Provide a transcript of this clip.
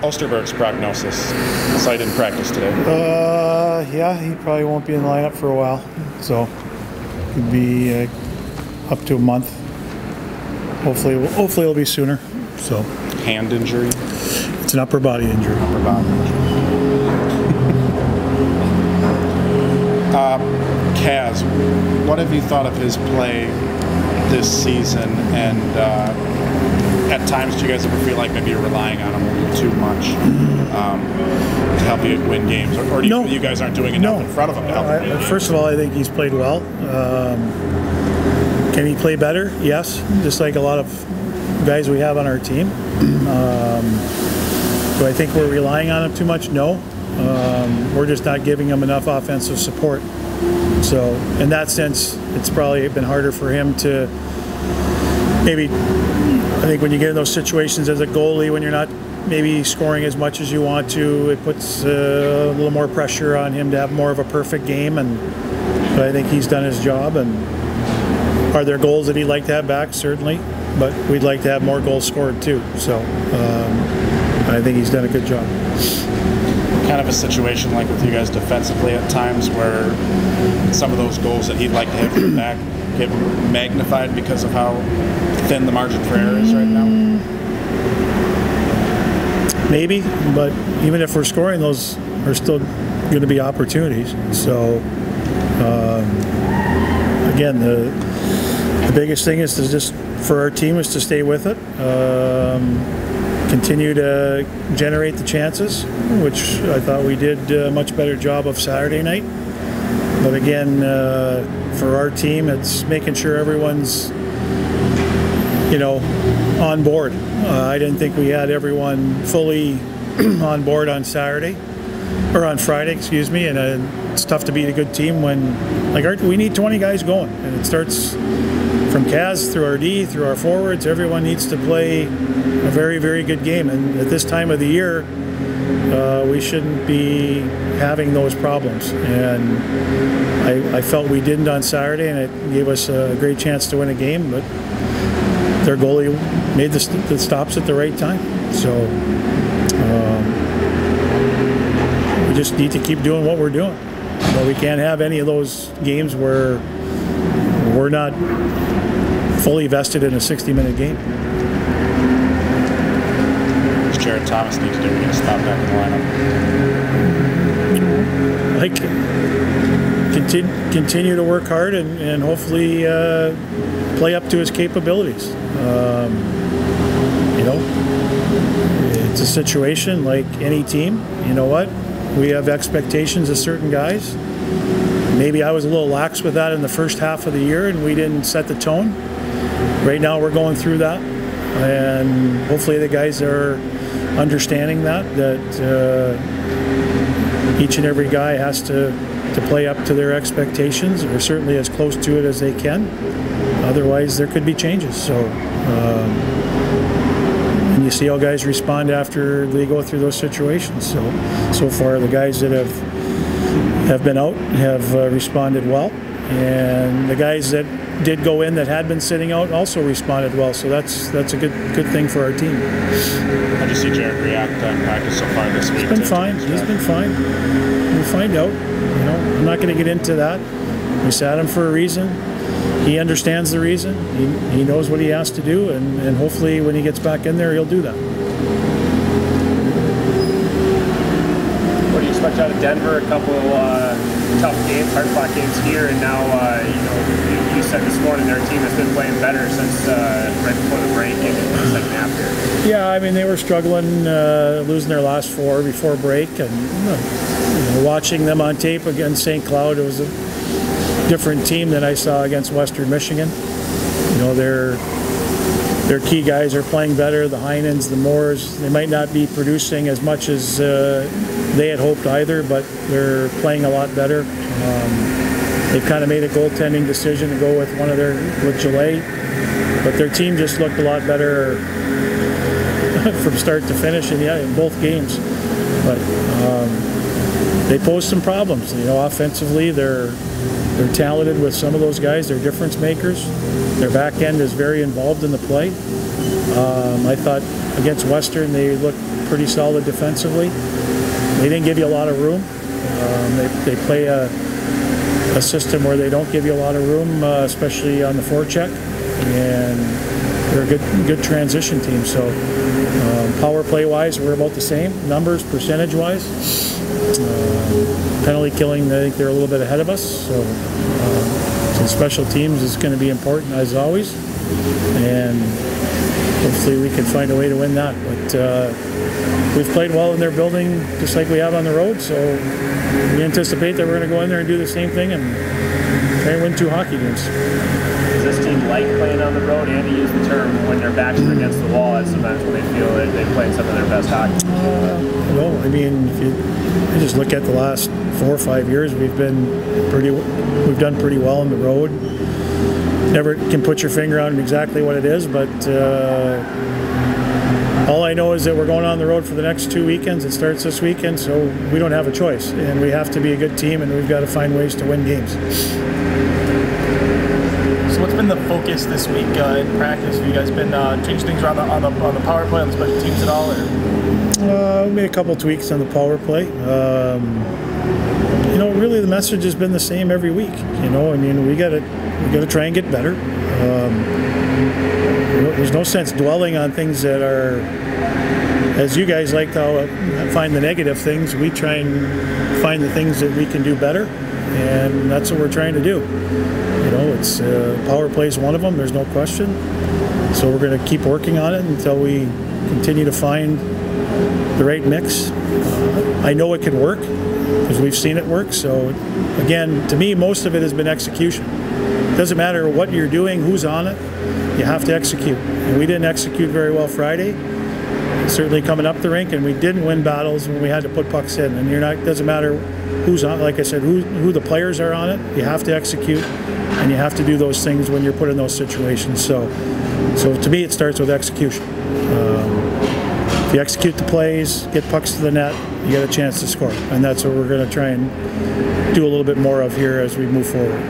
Osterberg's prognosis? Sight in practice today. Yeah, he probably won't be in the lineup for a while, so could be up to a month. Hopefully it'll be sooner. So. Hand injury? It's an upper body injury. Upper body injury. Kaz, what have you thought of his play this season? And at times, do you guys ever feel like maybe you're relying on him a little too much to help you win games? Or do you guys aren't doing enough in front of him to help him? First of all, I think he's played well. Can he play better? Yes, just like a lot of guys we have on our team. Do I think we're relying on him too much? No. We're just not giving him enough offensive support. So in that sense, it's probably been harder for him to maybe, I think when you get in those situations as a goalie, when you're not maybe scoring as much as you want to, it puts a little more pressure on him to have more of a perfect game. But I think he's done his job. And are there goals that he'd like to have back? Certainly. But we'd like to have more goals scored too. So I think he's done a good job. Kind of a situation like with you guys defensively at times where some of those goals that he'd like to have back get magnified because of how thin the margin for error is right now? Maybe, but even if we're scoring, those are still going to be opportunities. So again, the biggest thing is to just, for our team, is to stay with it. Continue to generate the chances, which I thought we did a much better job of Saturday night. But again, for our team, it's making sure everyone's, on board. I didn't think we had everyone fully on board on Saturday, or on Friday, excuse me. And it's tough to beat a good team when, we need 20 guys going, and it starts from Kaz through our D, through our forwards. Everyone needs to play a very, very good game. And at this time of the year, we shouldn't be having those problems. And I felt we didn't on Saturday, and it gave us a great chance to win a game. But their goalie made the stops at the right time. So we just need to keep doing what we're doing. But we can't have any of those games where we're not fully vested in a 60-minute game. What does Jared Thomas need to do to get a spot back in the lineup? Continue to work hard and hopefully play up to his capabilities. It's a situation like any team. You know what? We have expectations of certain guys. Maybe I was a little lax with that in the first half of the year, and we didn't set the tone. Right now we're going through that, and hopefully the guys are understanding that each and every guy has to play up to their expectations, or certainly as close to it as they can. Otherwise, there could be changes. So, and you see how guys respond after they go through those situations. So far, the guys that have been out have responded well, and the guys that did go in that had been sitting out also responded well. So that's a good thing for our team. How do you see Jared react in practice so far this week? He's been fine. He's been fine. We'll find out. I'm not going to get into that. We sat him for a reason. He understands the reason. He knows what he has to do, and hopefully when he gets back in there, he'll do that. What do you expect out of Denver? A couple tough games, hard-fought games here, and now you said this morning their team has been playing better since right before the break and the second half here. Yeah, I mean, they were struggling, losing their last 4 before break, and watching them on tape against St. Cloud, it was a different team than I saw against Western Michigan. Their key guys are playing better. The Heinens, the Moores, they might not be producing as much as they had hoped either, but they're playing a lot better. They've kind of made a goaltending decision to go with with Gillet, but their team just looked a lot better from start to finish in both games. But they posed some problems. Offensively, they're talented with some of those guys. They're difference makers. Their back end is very involved in the play. I thought against Western they looked pretty solid defensively. They didn't give you a lot of room. They play a system where they don't give you a lot of room, especially on the forecheck, and they're a good transition team. So power play wise, we're about the same. Numbers, percentage wise, penalty killing, I think they're a little bit ahead of us. So special teams is going to be important as always, and hopefully we can find a way to win that. But we've played well in their building just like we have on the road, so we anticipate that we're going to go in there and do the same thing and try and win 2 hockey games. Does this team like playing on the road? Andy used the term when their backs are against the wall, and sometimes when they feel that they play some of their best hockey. No, I mean, if you just look at the last 4 or 5 years, we've done pretty well on the road. Never can put your finger on exactly what it is, but all I know is that we're going on the road for the next 2 weekends. It starts this weekend, so we don't have a choice, and we have to be a good team, and we've got to find ways to win games. So what's been the focus this week in practice? Have you guys been changing things around on the power play, on the special teams at all? Or? We made a couple tweaks on the power play. Really the message has been the same every week. I mean, we got to try and get better. There's no sense dwelling on things that are, as you guys like to find the negative things. We try and find the things that we can do better, and that's what we're trying to do. It's power play is one of them. There's no question. So we're going to keep working on it until we continue to find the right mix. I know it can work because we've seen it work. So again, to me, most of it has been execution. It doesn't matter what you're doing, who's on it. You have to execute. And we didn't execute very well Friday. Certainly coming up the rink, and we didn't win battles when we had to put pucks in. And it doesn't matter who's on. Like I said, who the players are on it. You have to execute, and you have to do those things when you're put in those situations. So to me, it starts with execution. If you execute the plays, get pucks to the net, you get a chance to score, and that's what we're going to try and do a little bit more of here as we move forward.